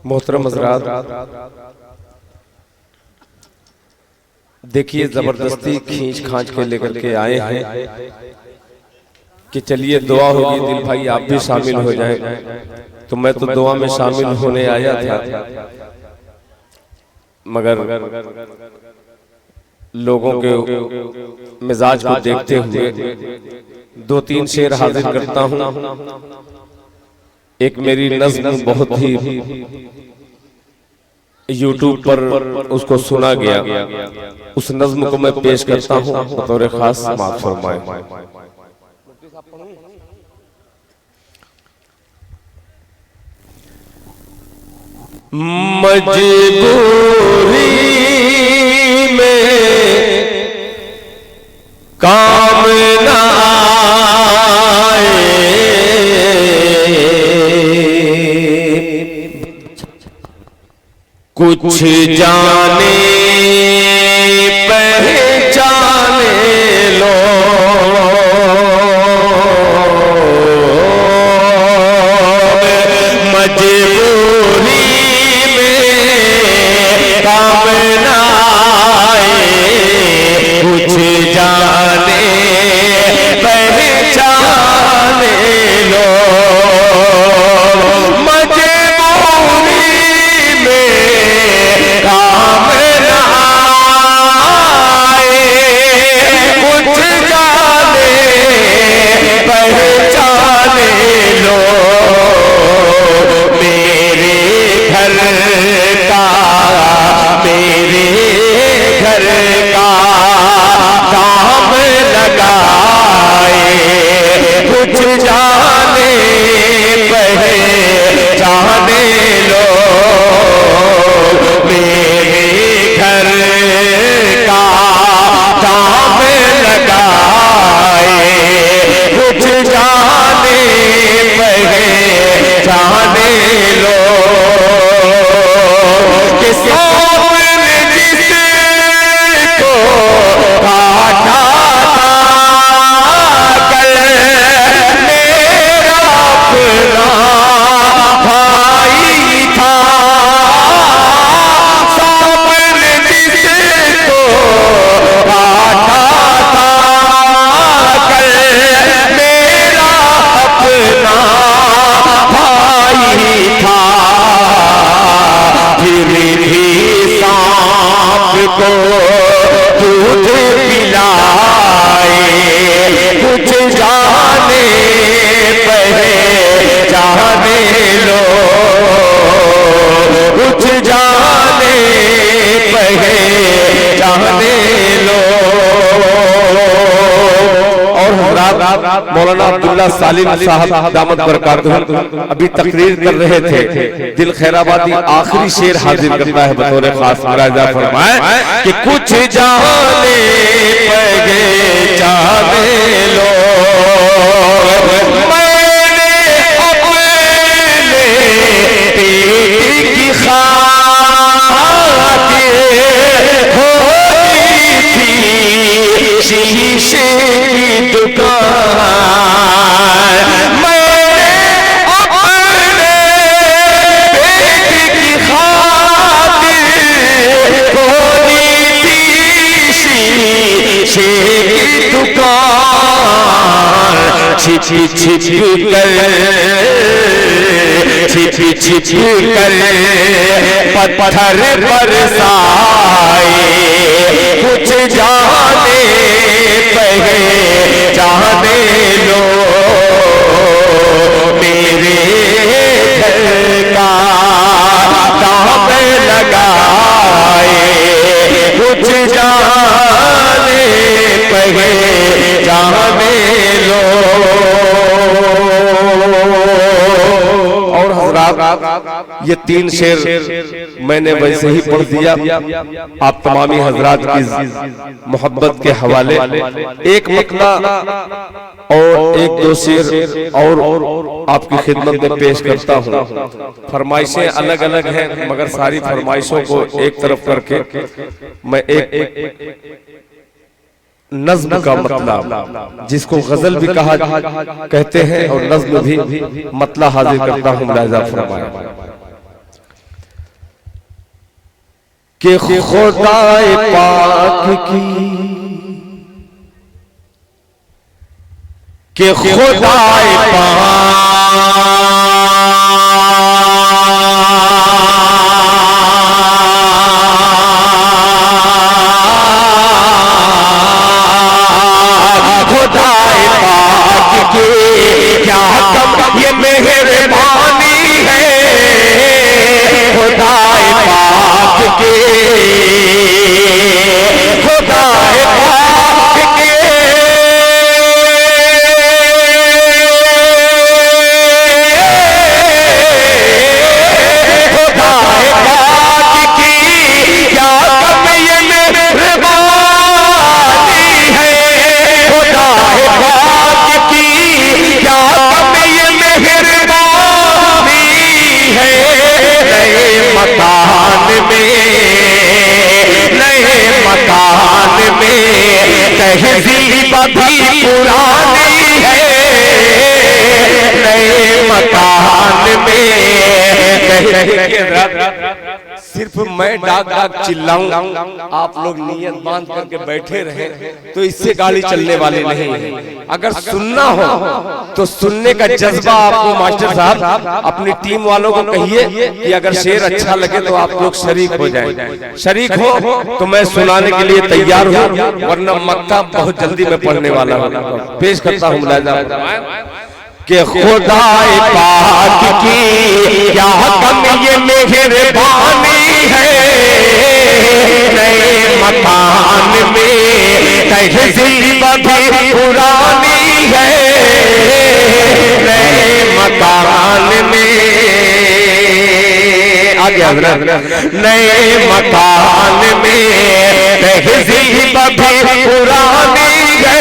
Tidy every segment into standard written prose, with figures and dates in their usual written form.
मोहतरम हज़रात, देखिए जबरदस्ती खींच खांच के लेकर के आए हैं कि चलिए दुआ होगी, दिल भाई आप भी शामिल हो जाएं। तो मैं तो दुआ में शामिल होने आया था, मगर लोगों के मिजाज को देखते हुए दो तीन शेर हाजिर करता हूं। एक मेरी नज़्म बहुत ही यूट्यूब पर उसको सुना गया, उस नज़्म को मैं पेश करता हूं बतौर खास, माफ फरमाएं। मजबूरी में काम ना आए, कुछ जाने पहचाने लो, मजबूरी में काम ना आए, कुछ जाने पहचाने लो, मौलाना अब्दुल्ला सालिम साहब दामद बरकातहू अभी तकरीर कर रहे थे। दिल खैराबादी आखिरी शेर हाजिर करता है बतौर खास, मुराजा फरमाए कि कुछ जाने पहचाने लो, मैंने अपने पेट की खातिर होती थी शीशे की दुकान, छिपी छिपी कर पत्थर बरसाए, कुछ जाने पहचाने लो, मेरे घर का दाम लगाए, कुछ जाने पहचाने लो। और हजरात, ये तीन शेर मैंने वैसे ही पढ़ दिया, आप तमामी हजरात की मोहब्बत के हवाले एक मतला और एक दो शेर और आपकी खिदमत में पेश करता हूँ। फरमाइशें अलग अलग हैं, मगर सारी फरमाइशों को एक तरफ करके मैं एक नज्म का मतलब, जिसको गजल भी कहा कहते हैं और नज्म भी, मतला हाजिर करता हूँ। मुलाहिजा फरमाएं। कि खुदाए पाक की, कि खुदाए खुदाए पाक की क्या कम ये मेहरबानी है, खुदाए पाक की, खुदाए पाक की, खुदाए पाक की क्या कम ये मेहरबानी है, खुदाए पाक की क्या कम ये मेहरबानी है। नए मकान में, नए मकान में तहजीब भी पुरानी है, नए मकान में सिर्फ मैं डाक डाक चिल्लाऊं, आप लोग नियत बांध करके बैठे रहे तो इससे गाड़ी चलने वाली नहीं है। अगर सुनना हो तो सुनने का जज्बा आपको मास्टर साहब अपनी टीम वालों को कहिए कि अगर शेर अच्छा लगे तो आप लोग शरीक हो जाएं। शरीक हो तो मैं सुनाने के लिए तैयार हूं, वरना मक्ता बहुत जल्दी में पढ़ने वाला हूं। पेश करता हूं मुलाजा कि खुदाए पाक की क्या कम ये मेहरबानी है, नए मकान में तहजीब भी पुरानी है, नए मकान में आगे नए मकान में तहजीब भी पुरानी है।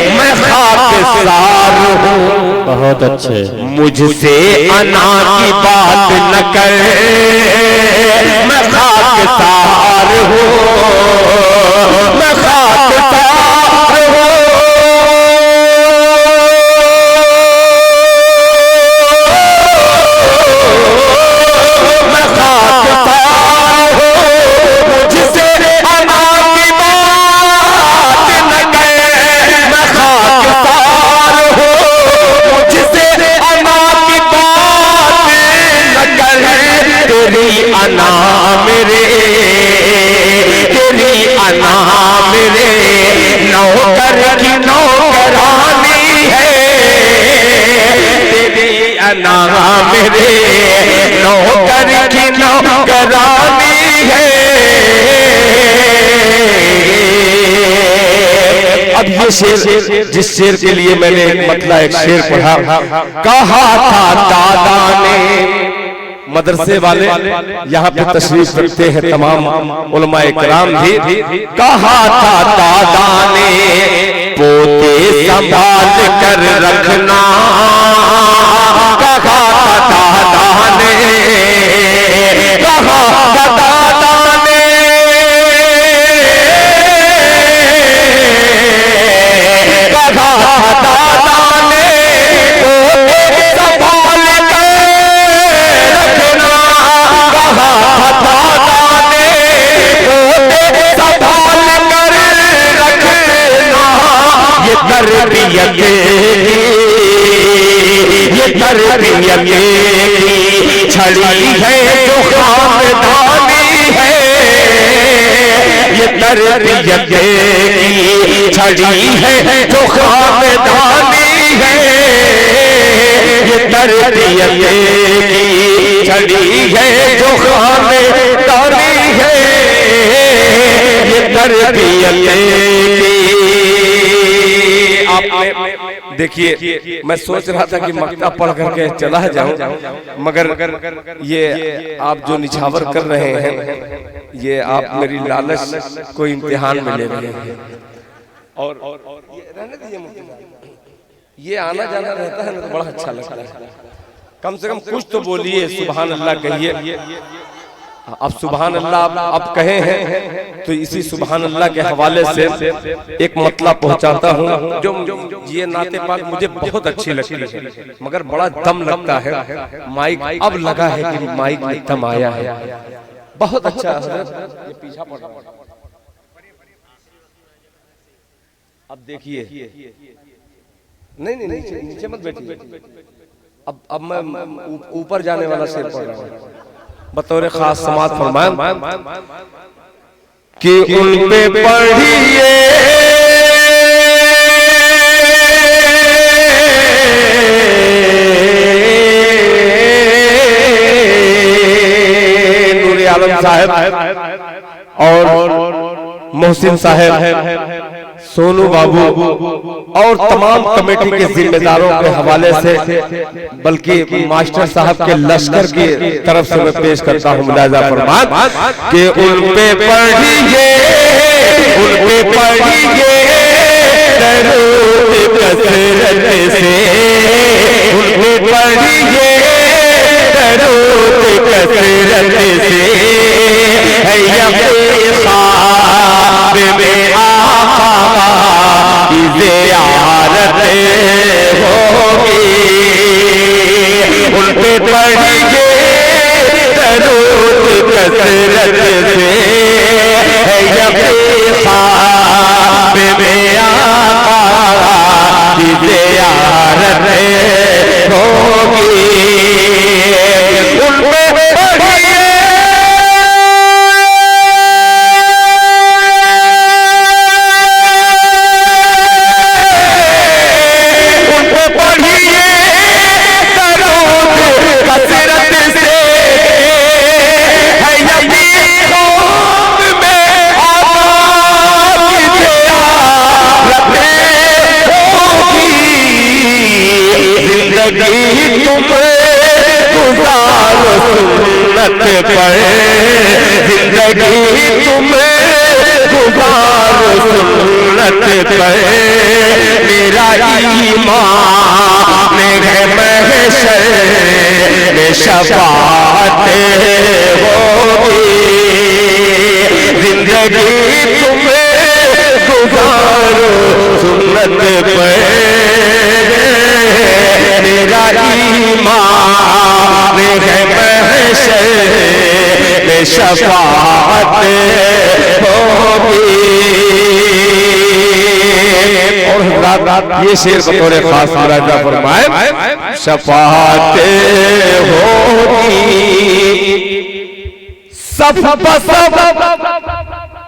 मैं खाकसार हूँ, बहुत अच्छे, मुझसे अना की बात न कर, मैं खाकसार हूँ, मैं खाकसार हूँ, मैं खाकसार हूँ, मुझसे अना की बात न कर, मैं खाकसार हूँ, मुझसे अना की बात न कर। तेरी अना मेरे, तेरी अना मेरे नौकर की नौकरानी है, तेरी अना मेरे नौकर की नौकरानी है। अब ये शेर, जिस शेर के लिए मैंने मतलब एक शेर पढ़ा, कहा था दादा ने, मदरसे वाले यहाँ पे तशरीफ रखते हैं तमाम उलमा इकराम भी, कहा था दादा ने पोते संभाल कर रखना, कहा था दादा ने, कहा था दादा ने, कहा था दादा ने पोते संभाल कर रखना, कहा था दादा ने पोते संभाल कर रखना। ये तरबियत, ये तरबियत छड़ी है जो खानदानी है, ये तरबियत छड़ी है जो खानदानी है, ये तरबियत छड़ी है जो खानदानी है, ये तरबियत। आपने देखिए, मैं सोच रहा था कि मक्ता पढ़ करके चला जाऊं, मगर ये आप जो निछावर कर रहे हैं, ये आप मेरी लालच को इम्तिहान में ले रहे हैं। और ये रहने दीजिए, ये आना जाना रहता है ना तो बड़ा अच्छा लगता है। कम से कम कुछ तो बोलिए, सुभान अल्लाह कहिए। अब सुभान अल्लाह अब कहे हैं तो इसी सुभान अल्लाह के हवाले से एक मतलब पहुंचाता हूं जो ये नाते पाक मुझे बहुत अच्छी लगती है, मगर बड़ा दम लगता है। माइक अब लगा है कि माइक में दम आया है, बहुत अच्छा हजरत। ये पीछा पड़ रहा है, अब देखिए, नहीं नहीं नीचे नीचे मत बैठिए। अब मैं ऊपर जाने वाला शेर पढ़ रहा हूँ। बतौर खास समाज फरमाएं कि उन पे पढ़िए नूरे आलम साहब और मोहसिन साहब, सोनू बाबू और तमाम कमेटी के जिम्मेदारों के हवाले से, बल्कि मास्टर साहब के लश्कर की तरफ से मैं पेश करता हूं मुलाजा फरमान कि उन पे पढ़िए, उन पे पढ़िए दरूद कसरत से, उन पे पढ़िए दरूद कसरत से, है ख्वाब में आका की ज़ियारत होगी। उन पे पढ़िए दरूद कसरत से, है ख्वाब में आका की ज़ियारत होगी। उन पे पढ़िए जिंदगी तुम्हें गुज़ारो सुन्नत पर, मेरा ईमान है महशर में शफ़ाअत होगी। जिंदगी तुम्हें गुज़ारो सुन्नत पर, मेरा ईमान है महशर में शफ़ाअत होगी। और हज़रात ये शेर बतौर खास मुलाजा फरमाए, शफ़ाअत होगी सब सब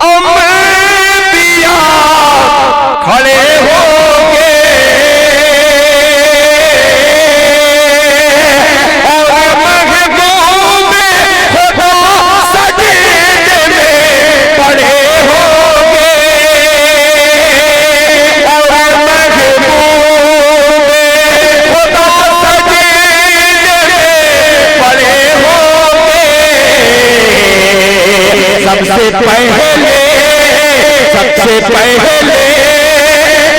अंबिया खड़े होंगे, सबसे पहले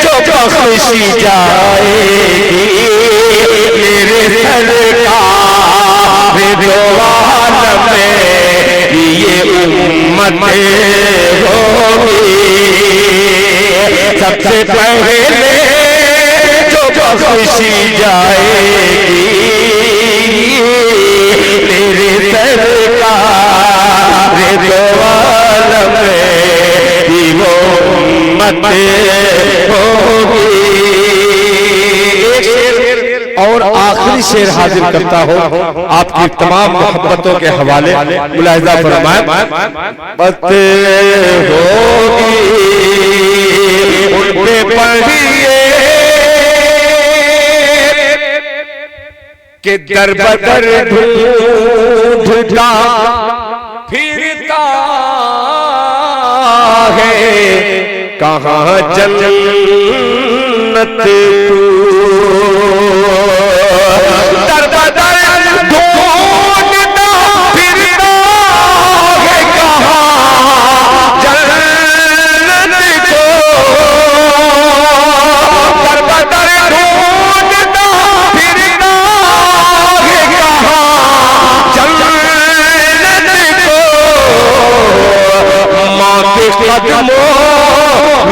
जो बख्शी जाएगी मेरे सरकार दो आलम में ये उम्मत होगी। सबसे पहले जो बख्शी जाएगी मेरे सरकार दो आलम में वो उम्मत होगी। और आखिरी शेर हाजिर करता हूं आपकी तमाम मोहब्बतों के हवाले, मुलाहिजा फरमाएं। बत होगी उन पे पढ़िए कि दर बदर ढूंढता फिरता है कहाँ जन्नत तू, दर बदर ढूंढता फिरता है कहाँ जन्नत को, दर बदर ढूंढता फिरता है कहाँ जन्नत को,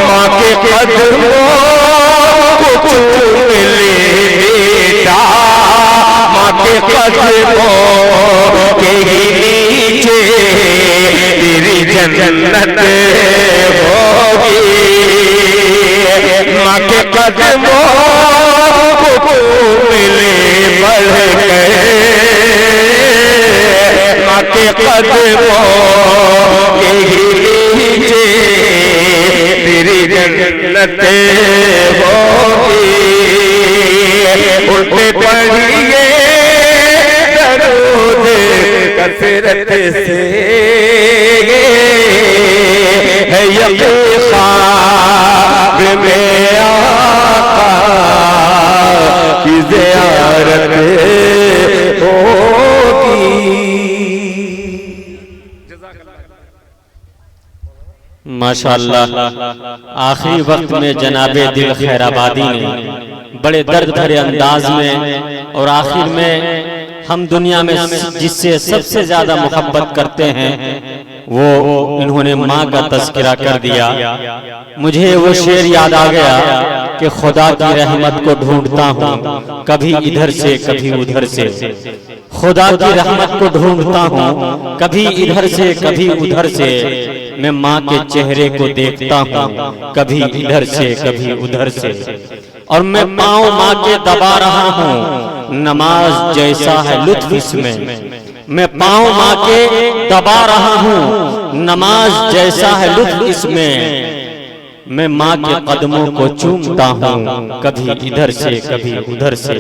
माँ के कदमों को चूम ले बेटा, माँ के कदमों के नीचे तेरी जन्नत होगी। माँ के कदमों को चूम ले बढ़ गए, माँ के कदमों के नीचे तेरी जन्नत होगी। उल्टे पढ़िए दरूद कसरत से है यकीन ख्वाब में आका की ज़ियारत होगी। माशाअल्लाह, आखिरी वक्त में जनाबे दिल खैराबादी ने बड़े दर्द भरे अंदाज में और आखिर में हम दुनिया में जिससे सबसे ज्यादा मोहब्बत करते हैं वो इन्होंने माँ का तस्करा कर दिया। मुझे वो शेर याद आ गया कि खुदा की रहमत को ढूंढता हूँ कभी इधर से कभी उधर से, खुदा की रहमत को ढूंढता हूँ कभी इधर से कभी उधर से, मैं माँ के चेहरे को देखता हूँ कभी इधर से कभी उधर से, और मैं पाँव माँ के दबा रहा हूँ नमाज जैसा है लुत्फ इसमें। मैं पाँव माँ के दबा रहा हूँ नमाज जैसा है लुत्फ इसमें। मैं माँ के कदमों को चूमता हूँ कभी इधर से कभी उधर से।